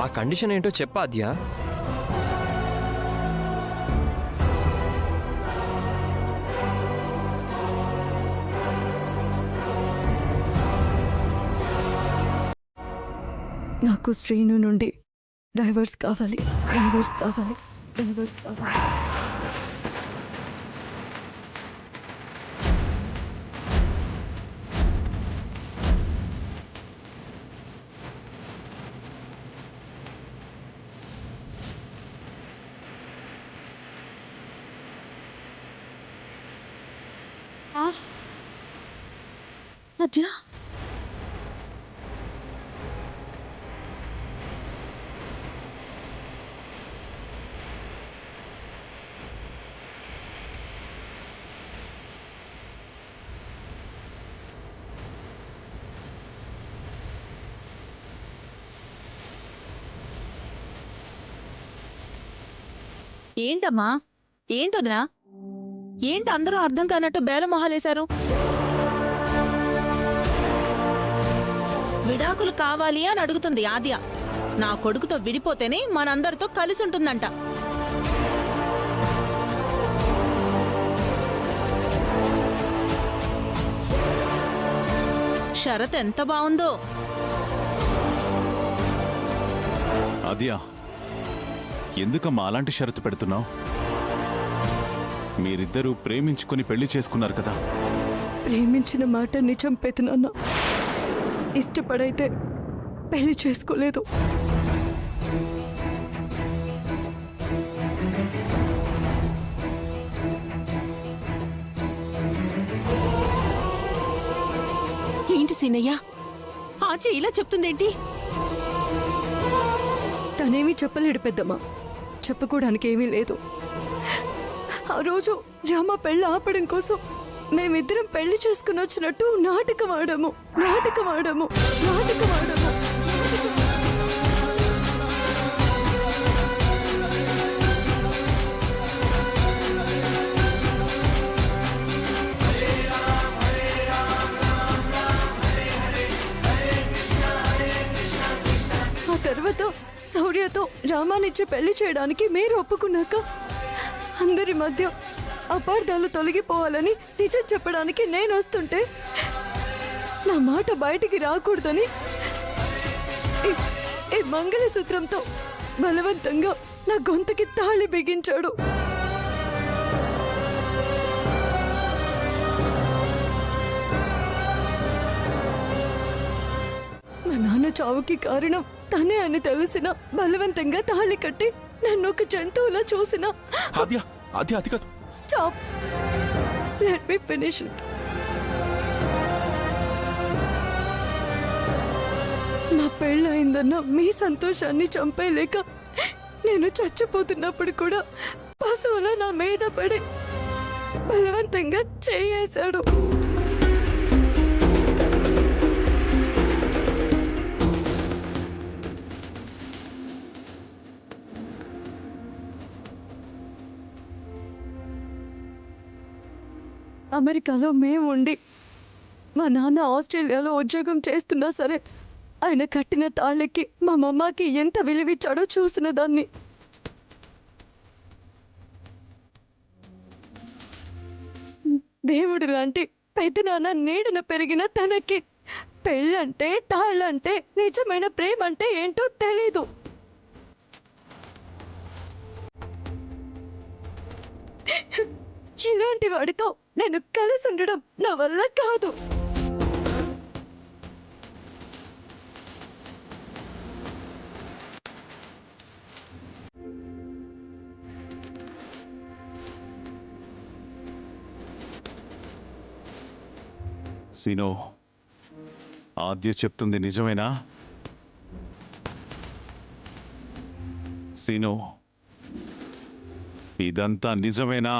ఆ కండిషన్ ఏంటో చెప్పాద్యా. నాకు శ్రీను నుండి డైవర్స్ కావాలి, డైవర్స్ కావాలి, డైవర్స్ కావాలి. అద్యా, ఏంటమ్మా, ఏంటొదినా, ఏంటి అందరూ అర్థం కానట్టు బేల మొహాలేశారు? విడాకులు కావాలి అని అడుగుతుంది ఆద్య. నా కొడుకుతో విడిపోతేనే మనందరితో కలిసి ఉంటుందంట. షరత్ ఎంత బావుందో. ఆద్య, ఎందుకమ్మా అలాంటి షరతు పెడుతున్నావు? మీరిద్దరూ ప్రేమించుకుని పెళ్లి చేసుకున్నారు కదా. ప్రేమించిన మాట నిజం పెదనాన్న, ఇష్టపడైతే పెళ్లి చేసుకోలేదు. ఏంటి సీనయ్య, ఆచి ఇలా చెప్తుందేంటి? తనేమీ చెప్పలేడు పెద్దమ్మ, చెప్పుకోవడానికి ఏమీ లేదు. ఆ రోజు రామ పెళ్ళి ఆపడం కోసం మేమిద్దరం పెళ్లి చేసుకుని వచ్చినట్టు నాటకం ఆడాము, నాటకం ఆడాము, నాటకం ఆడాము. ఆ తర్వాత శౌర్యతో రామానిచ్చి పెళ్లి చేయడానికి మీరు ఒప్పుకున్నాక అందరి మధ్య అపార్థాలు తొలగిపోవాలని నిజం చెప్పడానికి నేను వస్తుంటే నా మాట బయటికి రాకూడదని ఈ మంగళసూత్రంతో బలవంతంగా నా గొంతుకి తాళి బిగించాడు. మా నాన్న చావుకి కారణం తనే అని తెలిసిన బలవంతంగా తాళి కట్టి నన్ను ఒక జంతువులా చూసిన. ఆద్య, ఆద్య, అది కాదు. Stop, let me finish it. నా పెళ్ళయిందన్న మీ సంతోషాన్ని చంపేయలేక నేను చచ్చిపోతున్నప్పుడు కూడా పశువుల నా మీద పడి బలవంతంగా చేయేశాడు. అమెరికాలో మేము ఉండి మా నాన్న ఆస్ట్రేలియాలో ఉద్యోగం చేస్తున్నా సరే ఆయన కట్టిన తాళ్ళకి మా మమ్మకి ఎంత విలువిచ్చాడో చూసిన దాన్ని. దేవుడు లాంటి పెద్దనాన్న నీడన పెరిగిన తనకి పెళ్ళంటే తాళ్ళంటే నిజమైన ప్రేమ అంటే ఏంటో తెలీదు. ఇలాంటి వాడితో నేను కలిసి ఉండడం నా వల్ల కాదు. సీనో, ఆద్య చెప్తుంది నిజమేనా? సీనో, ఇదంతా నిజమేనా?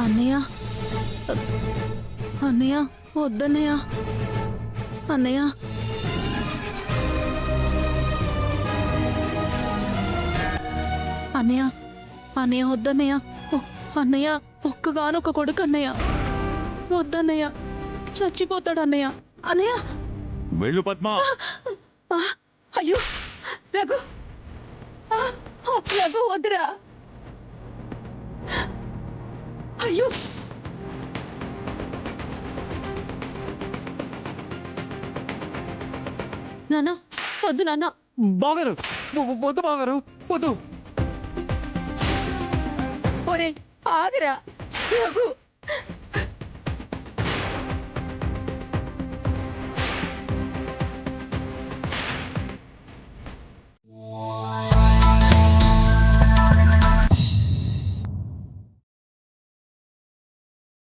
అన్నయ్య, అన్నయ్య వద్దన్నయ్య. అన్నయ్య అన్నయ్య అన్నయ్య వద్దన్నయ్య. అన్నయ్య ఒక్కగానొక్క కొడుకు అన్నయ్య. వద్దన్నయ్య, చచ్చిపోతాడు అన్నయ్య. అన్నయ్య వెళ్ళు పద్మ. అయ్యో రఘు, రఘు వద్దురా. అయ్యో నాన్న వద్దు నాన్న. బాగారు వద్దు బాగారు వద్దు. ఒరే ఆగిరా రఘు,